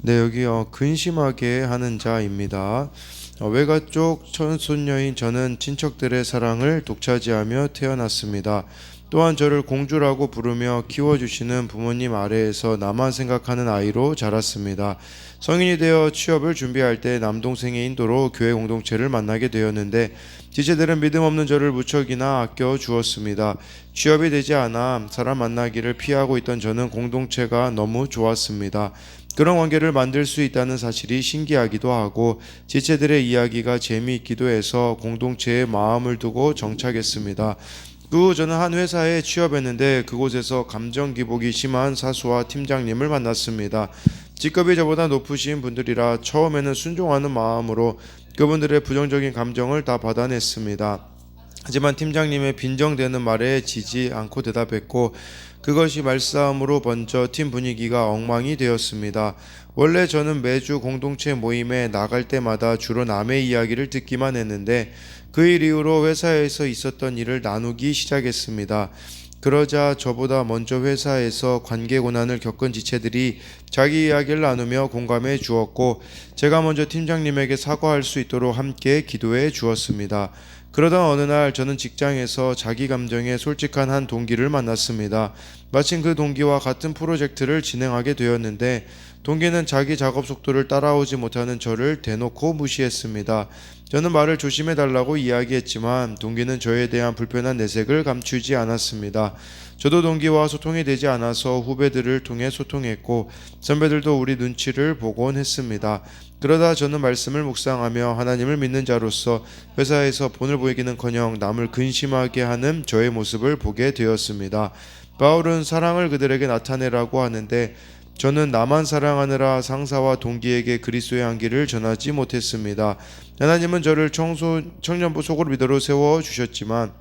네, 여기요. 근심하게 하는 자입니다. 외가 쪽 천손녀인 저는 친척들의 사랑을 독차지하며 태어났습니다. 또한 저를 공주라고 부르며 키워주시는 부모님 아래에서 나만 생각하는 아이로 자랐습니다. 성인이 되어 취업을 준비할 때 남동생의 인도로 교회 공동체를 만나게 되었는데 지체들은 믿음 없는 저를 무척이나 아껴 주었습니다. 취업이 되지 않아 사람 만나기를 피하고 있던 저는 공동체가 너무 좋았습니다. 그런 관계를 만들 수 있다는 사실이 신기하기도 하고 지체들의 이야기가 재미있기도 해서 공동체에 마음을 두고 정착했습니다. 그 후 저는 한 회사에 취업했는데 그곳에서 감정 기복이 심한 사수와 팀장님을 만났습니다. 직급이 저보다 높으신 분들이라 처음에는 순종하는 마음으로 그분들의 부정적인 감정을 다 받아냈습니다. 하지만 팀장님의 빈정대는 말에 지지 않고 대답했고 그것이 말싸움으로 번져 팀 분위기가 엉망이 되었습니다. 원래 저는 매주 공동체 모임에 나갈 때마다 주로 남의 이야기를 듣기만 했는데 그 일 이후로 회사에서 있었던 일을 나누기 시작했습니다. 그러자 저보다 먼저 회사에서 관계 고난을 겪은 지체들이 자기 이야기를 나누며 공감해 주었고 제가 먼저 팀장님에게 사과할 수 있도록 함께 기도해 주었습니다. 그러던 어느 날 저는 직장에서 자기 감정에 솔직한 한 동기를 만났습니다. 마침 그 동기와 같은 프로젝트를 진행하게 되었는데 동기는 자기 작업 속도를 따라오지 못하는 저를 대놓고 무시했습니다. 저는 말을 조심해 달라고 이야기했지만 동기는 저에 대한 불편한 내색을 감추지 않았습니다. 저도 동기와 소통이 되지 않아서 후배들을 통해 소통했고 선배들도 우리 눈치를 보곤 했습니다. 그러다 저는 말씀을 묵상하며 하나님을 믿는 자로서 회사에서 본을 보이기는커녕 남을 근심하게 하는 저의 모습을 보게 되었습니다. 바울은 사랑을 그들에게 나타내라고 하는데 저는 나만 사랑하느라 상사와 동기에게 그리스도의 향기를 전하지 못했습니다. 하나님은 저를 청년부 소그룹 리더로 세워주셨지만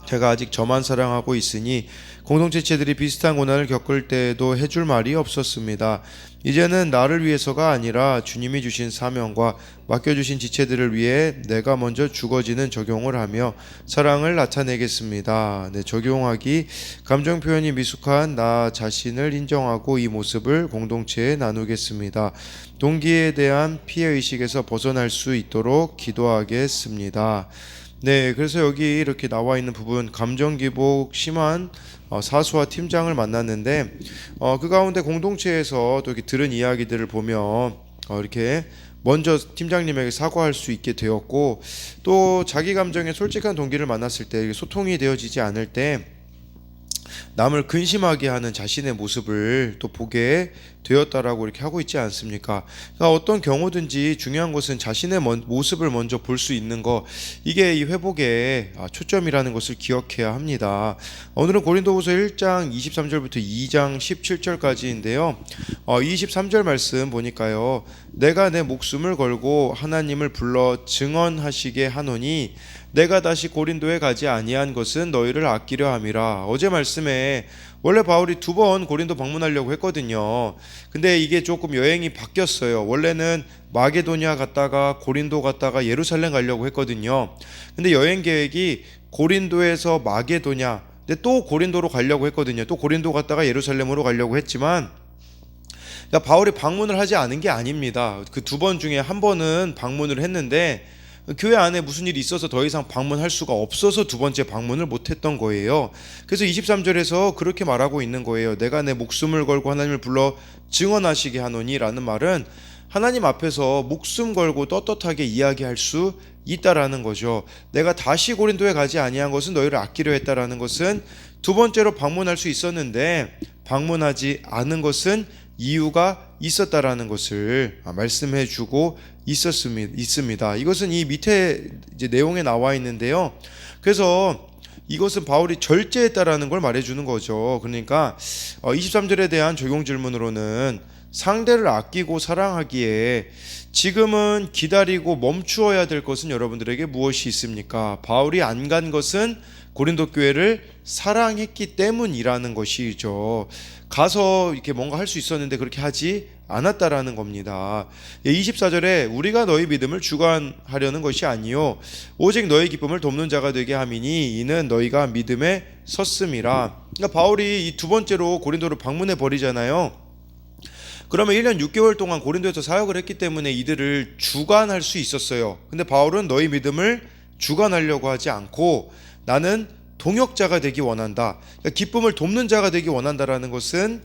제가 아직 저만 사랑하고 있으니 공동체체들이 비슷한 고난을 겪을 때에도 해줄 말이 없었습니다. 이제는 나를 위해서가 아니라 주님이 주신 사명과 맡겨주신 지체들을 위해 내가 먼저 죽어지는 적용을 하며 사랑을 나타내겠습니다. 적용하기, 감정 표현이 미숙한 나 자신을 인정하고 이 모습을 공동체에 나누겠습니다. 동기에 대한 피해의식에서 벗어날 수 있도록 기도하겠습니다. 네, 그래서 여기 이렇게 나와 있는 부분 감정 기복 심한 사수와 팀장을 만났는데 그 가운데 공동체에서 또 이렇게 들은 이야기들을 보면 이렇게 먼저 팀장님에게 사과할 수 있게 되었고 또 자기 감정에 솔직한 동기를 만났을 때 소통이 되어지지 않을 때 남을 근심하게 하는 자신의 모습을 또 보게 되었다라고 이렇게 하고 있지 않습니까? 그러니까 어떤 경우든지 중요한 것은 자신의 모습을 먼저 볼 수 있는 거, 이게 이 회복의 초점이라는 것을 기억해야 합니다. 오늘은 고린도후서 1장 23절부터 2장 17절까지인데요. 23절 말씀 보니까요. 내가 내 목숨을 걸고 하나님을 불러 증언하시게 하노니 내가 다시 고린도에 가지 아니한 것은 너희를 아끼려 함이라. 어제 말씀에 원래 바울이 2번 고린도 방문하려고 했거든요. 근데 이게 조금 여행이 바뀌었어요. 원래는 마게도냐 갔다가 고린도 갔다가 예루살렘 가려고 했거든요. 근데 여행 계획이 고린도에서 마게도냐, 근데 또 고린도로 가려고 했거든요. 또 고린도 갔다가 예루살렘으로 가려고 했지만 그러니까 바울이 방문을 하지 않은 게 아닙니다. 그 2번 중에 한 번은 방문을 했는데 교회 안에 무슨 일이 있어서 더 이상 방문할 수가 없어서 2번째 방문을 못했던 거예요. 그래서 23절에서 그렇게 말하고 있는 거예요. 내가 내 목숨을 걸고 하나님을 불러 증언하시게 하노니 라는 말은 하나님 앞에서 목숨 걸고 떳떳하게 이야기할 수 있다라는 거죠. 내가 다시 고린도에 가지 아니한 것은 너희를 아끼려 했다라는 것은 2번째로 방문할 수 있었는데 방문하지 않은 것은 이유가 있었다라는 것을 말씀해 주고 있습니다. 이것은 이 밑에 이제 내용에 나와 있는데요. 그래서 이것은 바울이 절제했다라는 걸 말해주는 거죠. 그러니까 23절에 대한 적용 질문으로는 상대를 아끼고 사랑하기에 지금은 기다리고 멈추어야 될 것은 여러분들에게 무엇이 있습니까? 바울이 안 간 것은 고린도 교회를 사랑했기 때문이라는 것이죠. 가서 이렇게 뭔가 할 수 있었는데 그렇게 하지 않았다라는 겁니다. 24절에 우리가 너희 믿음을 주관하려는 것이 아니요 오직 너희 기쁨을 돕는 자가 되게 함이니 이는 너희가 믿음에 섰음이라. 그러니까 바울이 이 2번째로 고린도를 방문해 버리잖아요. 그러면 1년 6개월 동안 고린도에서 사역을 했기 때문에 이들을 주관할 수 있었어요. 근데 바울은 너희 믿음을 주관하려고 하지 않고 나는 동역자가 되기 원한다. 그러니까 기쁨을 돕는 자가 되기 원한다라는 것은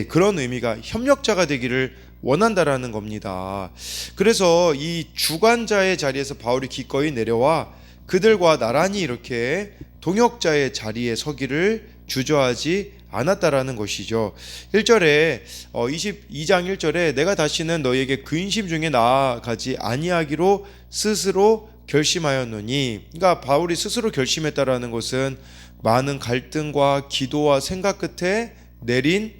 그런 의미가 협력자가 되기를 원한다라는 겁니다. 그래서 이 주관자의 자리에서 바울이 기꺼이 내려와 그들과 나란히 이렇게 동역자의 자리에 서기를 주저하지 않았다라는 것이죠. 1절에 22장 1절에 내가 다시는 너희에게 근심 중에 나아가지 아니하기로 스스로 결심하였노니, 그러니까 바울이 스스로 결심했다라는 것은 많은 갈등과 기도와 생각 끝에 내린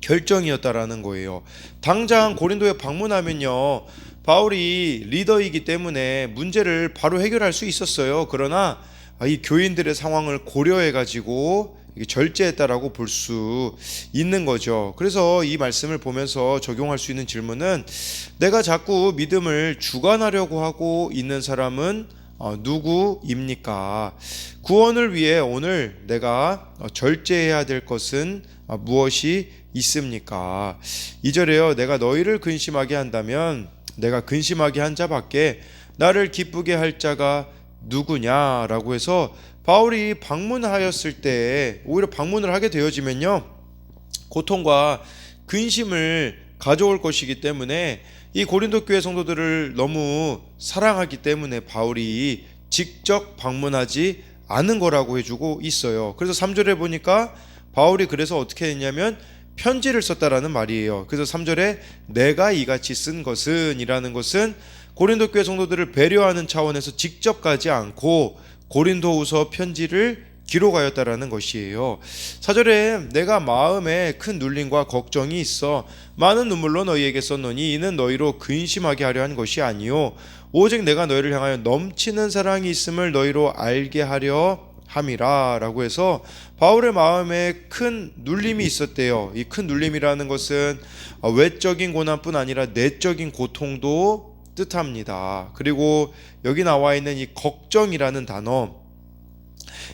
결정이었다라는 거예요. 당장 고린도에 방문하면요, 바울이 리더이기 때문에 문제를 바로 해결할 수 있었어요. 그러나 이 교인들의 상황을 고려해 가지고 절제했다라고 볼 수 있는 거죠. 그래서 이 말씀을 보면서 적용할 수 있는 질문은, 내가 자꾸 믿음을 주관하려고 하고 있는 사람은 누구입니까? 구원을 위해 오늘 내가 절제해야 될 것은 무엇이 있습니까? 2절에요. 내가 너희를 근심하게 한다면 내가 근심하게 한 자밖에 나를 기쁘게 할 자가 누구냐라고 해서, 바울이 방문하였을 때 오히려 방문을 하게 되어지면요, 고통과 근심을 가져올 것이기 때문에 이 고린도 교회 성도들을 너무 사랑하기 때문에 바울이 직접 방문하지 않은 거라고 해주고 있어요. 그래서 3절에 보니까 바울이 그래서 어떻게 했냐면 편지를 썼다라는 말이에요. 그래서 3절에 내가 이같이 쓴 것은 이라는 것은 고린도 교회 성도들을 배려하는 차원에서 직접 가지 않고 고린도후서 편지를 기록하였다라는 것이에요. 4절에 내가 마음에 큰 눌림과 걱정이 있어 많은 눈물로 너희에게 썼노니 이는 너희로 근심하게 하려 한 것이 아니요 오직 내가 너희를 향하여 넘치는 사랑이 있음을 너희로 알게 하려 함이라 라고 해서, 바울의 마음에 큰 눌림이 있었대요. 이 큰 눌림이라는 것은 외적인 고난뿐 아니라 내적인 고통도 뜻합니다. 그리고 여기 나와 있는 이 걱정이라는 단어,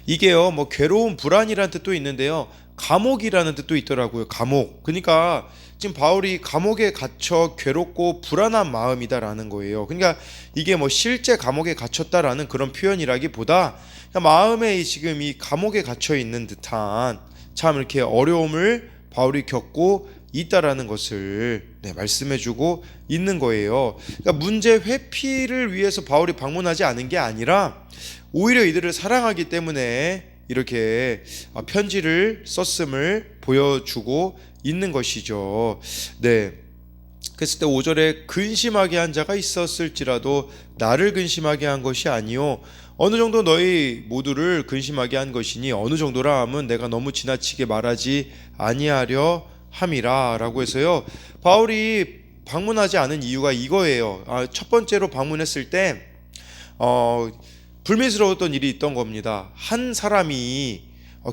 이게요 괴로움, 불안이라는 뜻도 있는데요, 감옥이라는 뜻도 있더라고요. 감옥. 그러니까 지금 바울이 감옥에 갇혀 괴롭고 불안한 마음이다라는 거예요. 그러니까 이게 실제 감옥에 갇혔다라는 그런 표현이라기보다 마음에 지금 이 감옥에 갇혀 있는 듯한 참 이렇게 어려움을 바울이 겪고 있다라는 것을 말씀해주고 있는 거예요. 그러니까 문제 회피를 위해서 바울이 방문하지 않은 게 아니라 오히려 이들을 사랑하기 때문에 이렇게 편지를 썼음을 보여주고 있는 것이죠. 그랬을 때 5절에 근심하게 한 자가 있었을지라도 나를 근심하게 한 것이 아니요 어느 정도 너희 모두를 근심하게 한 것이니, 어느 정도라 함은 내가 너무 지나치게 말하지 아니하려 함이라 라고 해서요, 바울이 방문하지 않은 이유가 이거예요. 첫 번째로 방문했을 때 불미스러웠던 일이 있던 겁니다. 한 사람이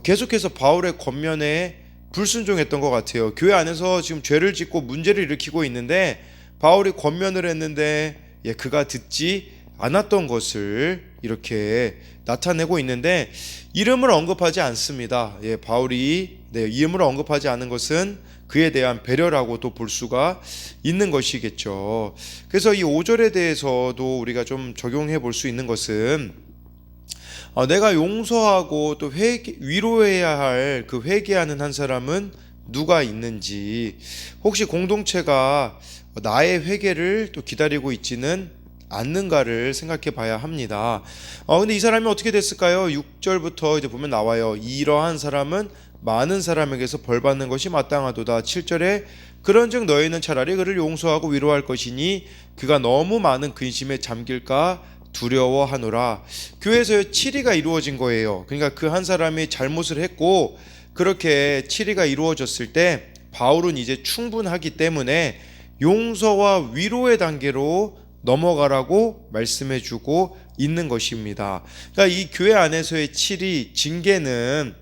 계속해서 바울의 권면에 불순종했던 것 같아요. 교회 안에서 지금 죄를 짓고 문제를 일으키고 있는데 바울이 권면을 했는데 그가 듣지 않았던 것을 이렇게 나타내고 있는데, 이름을 언급하지 않습니다. 바울이 이름을 언급하지 않은 것은 그에 대한 배려라고도 볼 수가 있는 것이겠죠. 그래서 이 5절에 대해서도 우리가 좀 적용해 볼 수 있는 것은, 내가 용서하고 또 위로해야 할 그 회개하는 한 사람은 누가 있는지, 혹시 공동체가 나의 회개를 또 기다리고 있지는 않는가를 생각해 봐야 합니다. 근데 이 사람이 어떻게 됐을까요? 6절부터 이제 보면 나와요. 이러한 사람은 많은 사람에게서 벌받는 것이 마땅하도다. 7절에 그런즉 너희는 차라리 그를 용서하고 위로할 것이니 그가 너무 많은 근심에 잠길까 두려워하노라. 교회에서 치리가 이루어진 거예요. 그러니까 그 한 사람이 잘못을 했고 그렇게 치리가 이루어졌을 때 바울은 이제 충분하기 때문에 용서와 위로의 단계로 넘어가라고 말씀해주고 있는 것입니다. 그러니까 이 교회 안에서의 치리, 징계는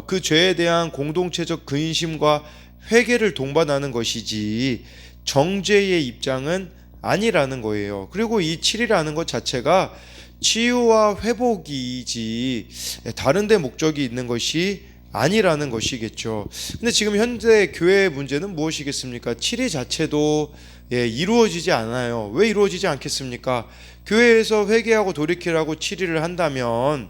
그 죄에 대한 공동체적 근심과 회개를 동반하는 것이지 정죄의 입장은 아니라는 거예요. 그리고 이 치리라는 것 자체가 치유와 회복이지 다른 데 목적이 있는 것이 아니라는 것이겠죠. 근데 지금 현재 교회의 문제는 무엇이겠습니까? 치리 자체도 이루어지지 않아요. 왜 이루어지지 않겠습니까? 교회에서 회개하고 돌이키라고 치리를 한다면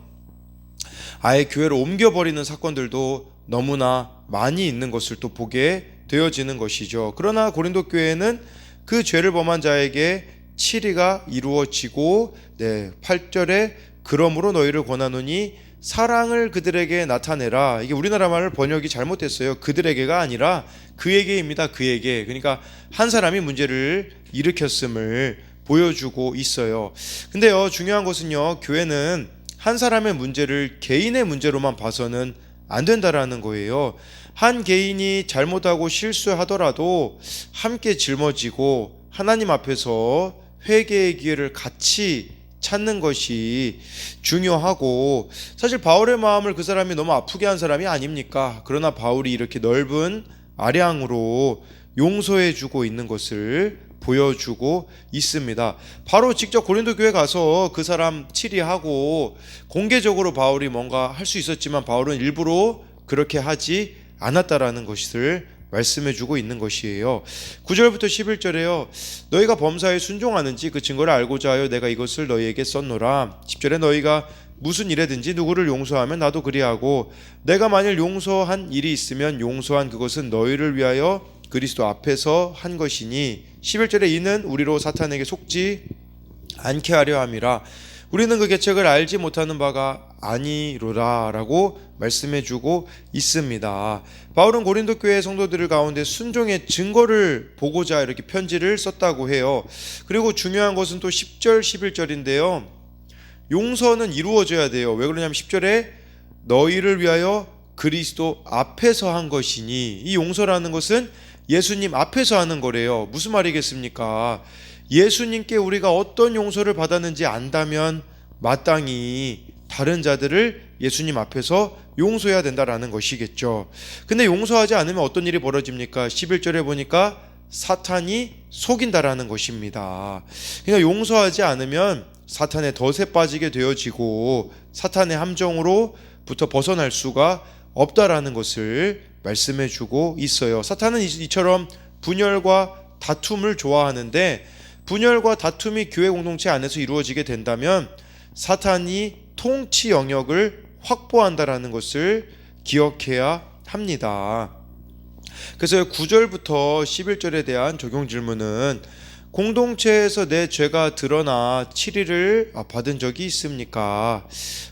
아예 교회를 옮겨버리는 사건들도 너무나 많이 있는 것을 또 보게 되어지는 것이죠. 그러나 고린도 교회는 그 죄를 범한 자에게 치리가 이루어지고 8절에 그러므로 너희를 권하노니 사랑을 그들에게 나타내라. 이게 우리나라 말 번역이 잘못됐어요. 그들에게가 아니라 그에게입니다. 그에게. 그러니까 한 사람이 문제를 일으켰음을 보여주고 있어요. 근데요, 중요한 것은요, 교회는 한 사람의 문제를 개인의 문제로만 봐서는 안 된다라는 거예요. 한 개인이 잘못하고 실수하더라도 함께 짊어지고 하나님 앞에서 회개의 기회를 같이 찾는 것이 중요하고, 사실 바울의 마음을 그 사람이 너무 아프게 한 사람이 아닙니까? 그러나 바울이 이렇게 넓은 아량으로 용서해 주고 있는 것을 보여주고 있습니다. 바로 직접 고린도 교회 가서 그 사람 치리하고 공개적으로 바울이 뭔가 할 수 있었지만 바울은 일부러 그렇게 하지 않았다라는 것을 말씀해 주고 있는 것이에요. 9절부터 11절에요. 너희가 범사에 순종하는지 그 증거를 알고자 하여 내가 이것을 너희에게 썼노라. 10절에 너희가 무슨 일에든지 누구를 용서하면 나도 그리하고 내가 만일 용서한 일이 있으면 용서한 그것은 너희를 위하여 그리스도 앞에서 한 것이니 11절에 이는 우리로 사탄에게 속지 않게 하려 함이라. 우리는 그 계책을 알지 못하는 바가 아니로라 라고 말씀해주고 있습니다. 바울은 고린도 교회 성도들 가운데 순종의 증거를 보고자 이렇게 편지를 썼다고 해요. 그리고 중요한 것은 또 10절 11절인데요 용서는 이루어져야 돼요. 왜 그러냐면 10절에 너희를 위하여 그리스도 앞에서 한 것이니, 이 용서라는 것은 예수님 앞에서 하는 거래요. 무슨 말이겠습니까? 예수님께 우리가 어떤 용서를 받았는지 안다면 마땅히 다른 자들을 예수님 앞에서 용서해야 된다라는 것이겠죠. 근데 용서하지 않으면 어떤 일이 벌어집니까? 11절에 보니까 사탄이 속인다라는 것입니다. 그러니까 용서하지 않으면 사탄의 덫에 빠지게 되어지고 사탄의 함정으로부터 벗어날 수가 없다라는 것을 말씀해 주고 있어요. 사탄은 이처럼 분열과 다툼을 좋아하는데, 분열과 다툼이 교회 공동체 안에서 이루어지게 된다면 사탄이 통치 영역을 확보한다라는 것을 기억해야 합니다. 그래서 9절부터 11절에 대한 적용 질문은 공동체에서 내 죄가 드러나 치리를 받은 적이 있습니까?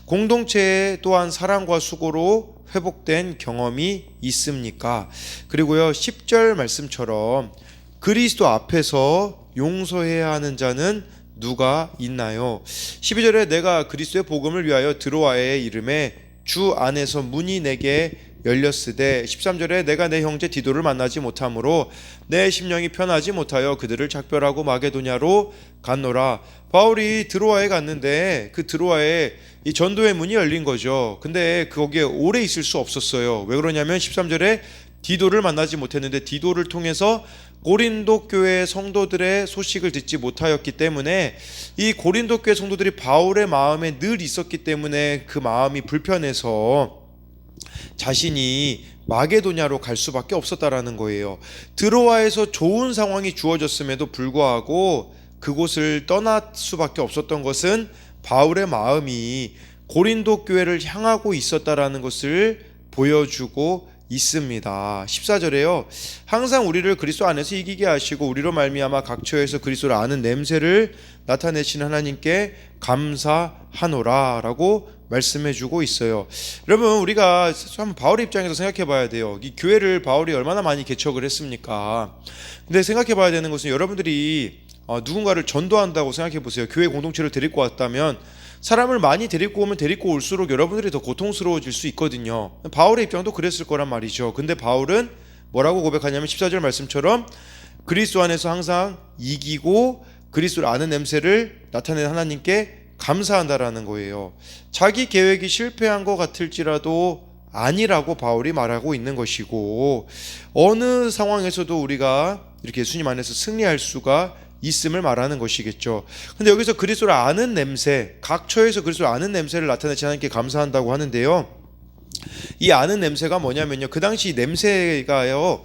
공동체 또한 사랑과 수고로 회복된 경험이 있습니까? 그리고요 10절 말씀처럼 그리스도 앞에서 용서해야 하는 자는 누가 있나요? 12절에 내가 그리스도의 복음을 위하여 드로아의 이름에 주 안에서 문이 내게 열렸으되, 13절에 내가 내 형제 디도를 만나지 못하므로 내 심령이 편하지 못하여 그들을 작별하고 마게도냐로 갔노라. 바울이 드로아에 갔는데 그 드로아에 이 전도의 문이 열린 거죠. 근데 거기에 오래 있을 수 없었어요. 왜 그러냐면 13절에 디도를 만나지 못했는데 디도를 통해서 고린도 교회 성도들의 소식을 듣지 못하였기 때문에, 이 고린도 교회 성도들이 바울의 마음에 늘 있었기 때문에 그 마음이 불편해서 자신이 마게도냐로 갈 수밖에 없었다라는 거예요. 드로아에서 좋은 상황이 주어졌음에도 불구하고 그곳을 떠날 수밖에 없었던 것은 바울의 마음이 고린도 교회를 향하고 있었다라는 것을 보여주고 있습니다. 14절에요. 항상 우리를 그리스도 안에서 이기게 하시고 우리로 말미암아 각 처에서 그리스도를 아는 냄새를 나타내시는 하나님께 감사하노라 라고 말씀해주고 있어요. 여러분, 우리가 한번 바울의 입장에서 생각해 봐야 돼요. 이 교회를 바울이 얼마나 많이 개척을 했습니까? 근데 생각해 봐야 되는 것은, 여러분들이 누군가를 전도한다고 생각해 보세요. 교회 공동체를 데리고 왔다면 사람을 많이 데리고 오면 데리고 올수록 여러분들이 더 고통스러워질 수 있거든요. 바울의 입장도 그랬을 거란 말이죠. 근데 바울은 뭐라고 고백하냐면 14절 말씀처럼 그리스도 안에서 항상 이기고 그리스도를 아는 냄새를 나타내는 하나님께 감사한다라는 거예요. 자기 계획이 실패한 것 같을지라도 아니라고 바울이 말하고 있는 것이고, 어느 상황에서도 우리가 이렇게 예수님 안에서 승리할 수가 있음을 말하는 것이겠죠. 근데 여기서 그리스도를 아는 냄새, 각 처에서 그리스도를 아는 냄새를 나타내시 하나님께 감사한다고 하는데요, 이 아는 냄새가 뭐냐면요. 그 당시 냄새가요.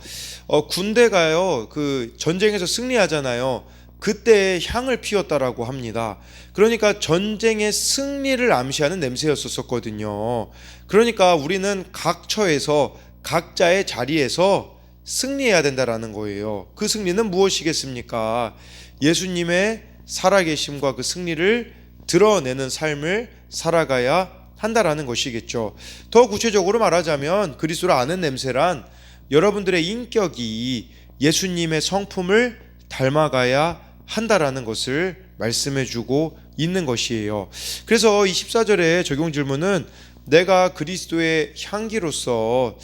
군대가요. 그 전쟁에서 승리하잖아요. 그때 향을 피웠다라고 합니다. 그러니까 전쟁의 승리를 암시하는 냄새였었거든요. 그러니까 우리는 각 처에서 각자의 자리에서 승리해야 된다라는 거예요. 그 승리는 무엇이겠습니까? 예수님의 살아계심과 그 승리를 드러내는 삶을 살아가야 한다라는 것이겠죠. 더 구체적으로 말하자면 그리스도를 아는 냄새란 여러분들의 인격이 예수님의 성품을 닮아가야 한다라는 것을 말씀해주고 있는 것이에요. 그래서 이 14절의 적용 질문은 내가 그리스도의 향기로서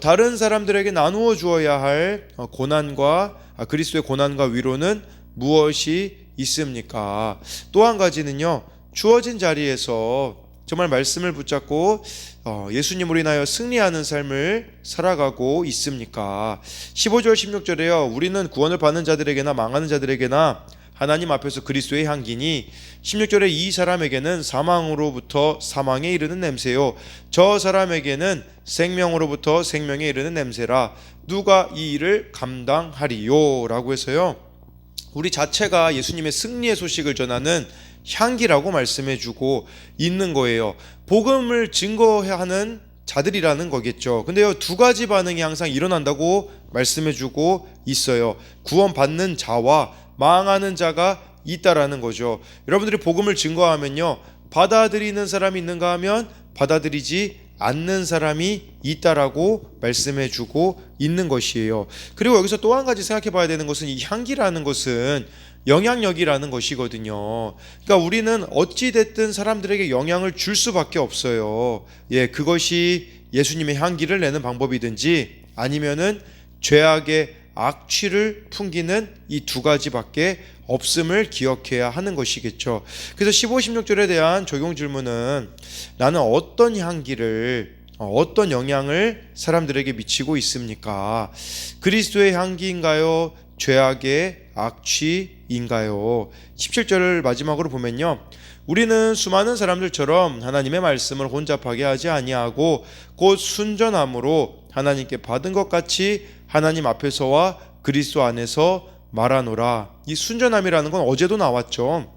다른 사람들에게 나누어 주어야 할 고난과 그리스도의 고난과 위로는 무엇이 있습니까? 또 한 가지는요. 주어진 자리에서 정말 말씀을 붙잡고 예수님으로 인하여 승리하는 삶을 살아가고 있습니까? 15절 16절에요. 우리는 구원을 받는 자들에게나 망하는 자들에게나 하나님 앞에서 그리스도의 향기니 16절에 이 사람에게는 사망으로부터 사망에 이르는 냄새요 저 사람에게는 생명으로부터 생명에 이르는 냄새라 누가 이 일을 감당하리요 라고 해서요. 우리 자체가 예수님의 승리의 소식을 전하는 향기라고 말씀해주고 있는 거예요. 복음을 증거하는 자들이라는 거겠죠. 근데요, 두 가지 반응이 항상 일어난다고 말씀해주고 있어요. 구원받는 자와 망하는 자가 있다라는 거죠. 여러분들이 복음을 증거하면요, 받아들이는 사람이 있는가 하면 받아들이지 않는 사람이 있다라고 말씀해주고 있는 것이에요. 그리고 여기서 또 한 가지 생각해 봐야 되는 것은 이 향기라는 것은 영향력이라는 것이거든요. 그러니까 우리는 어찌됐든 사람들에게 영향을 줄 수밖에 없어요. 그것이 예수님의 향기를 내는 방법이든지 아니면은 죄악의 악취를 풍기는 이 두 가지밖에 없음을 기억해야 하는 것이겠죠. 그래서 15, 16절에 대한 적용 질문은 나는 어떤 향기를 어떤 영향을 사람들에게 미치고 있습니까? 그리스도의 향기인가요? 죄악의 악취인가요? 17절을 마지막으로 보면요. 우리는 수많은 사람들처럼 하나님의 말씀을 혼잡하게 하지 아니하고 곧 순전함으로 하나님께 받은 것 같이 하나님 앞에서와 그리스도 안에서 말하노라. 이 순전함이라는 건 어제도 나왔죠.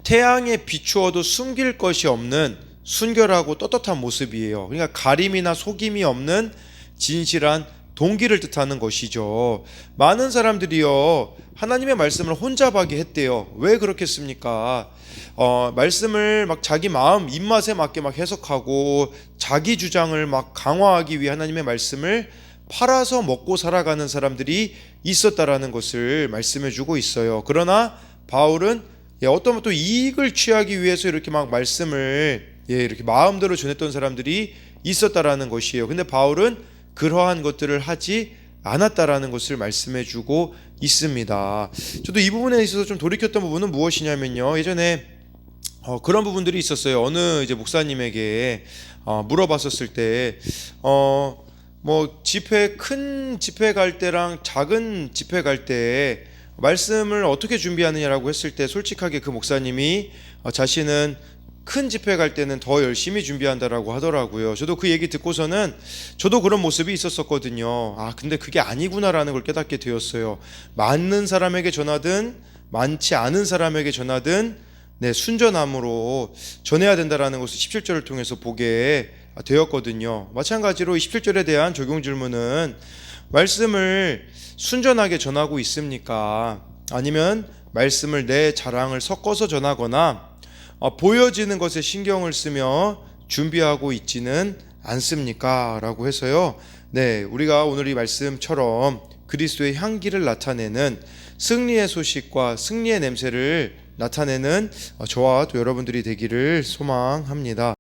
태양에 비추어도 숨길 것이 없는 순결하고 떳떳한 모습이에요. 그러니까 가림이나 속임이 없는 진실한 동기를 뜻하는 것이죠. 많은 사람들이요 하나님의 말씀을 혼잡하게 했대요. 왜 그렇겠습니까? 말씀을 막 자기 마음 입맛에 맞게 막 해석하고 자기 주장을 막 강화하기 위해 하나님의 말씀을 팔아서 먹고 살아가는 사람들이 있었다라는 것을 말씀해주고 있어요. 그러나 바울은 어떤 또 이익을 취하기 위해서 이렇게 막 말씀을 이렇게 마음대로 전했던 사람들이 있었다라는 것이에요. 근데 바울은 그러한 것들을 하지 않았다라는 것을 말씀해주고 있습니다. 저도 이 부분에 있어서 좀 돌이켰던 부분은 무엇이냐면요. 예전에 그런 부분들이 있었어요. 어느 이제 목사님에게 물어봤었을 때, 뭐 집회 큰 집회 갈 때랑 작은 집회 갈 때 말씀을 어떻게 준비하느냐라고 했을 때 솔직하게 그 목사님이 자신은 큰 집회 갈 때는 더 열심히 준비한다라고 하더라고요. 저도 그 얘기 듣고서는 저도 그런 모습이 있었었거든요. 근데 그게 아니구나라는 걸 깨닫게 되었어요. 많은 사람에게 전하든 많지 않은 사람에게 전하든 순전함으로 전해야 된다라는 것을 17절을 통해서 보게 되었거든요. 마찬가지로 17절에 대한 적용 질문은 말씀을 순전하게 전하고 있습니까? 아니면 말씀을 내 자랑을 섞어서 전하거나 보여지는 것에 신경을 쓰며 준비하고 있지는 않습니까? 라고 해서요. 우리가 오늘 이 말씀처럼 그리스도의 향기를 나타내는 승리의 소식과 승리의 냄새를 나타내는 저와 또 여러분들이 되기를 소망합니다.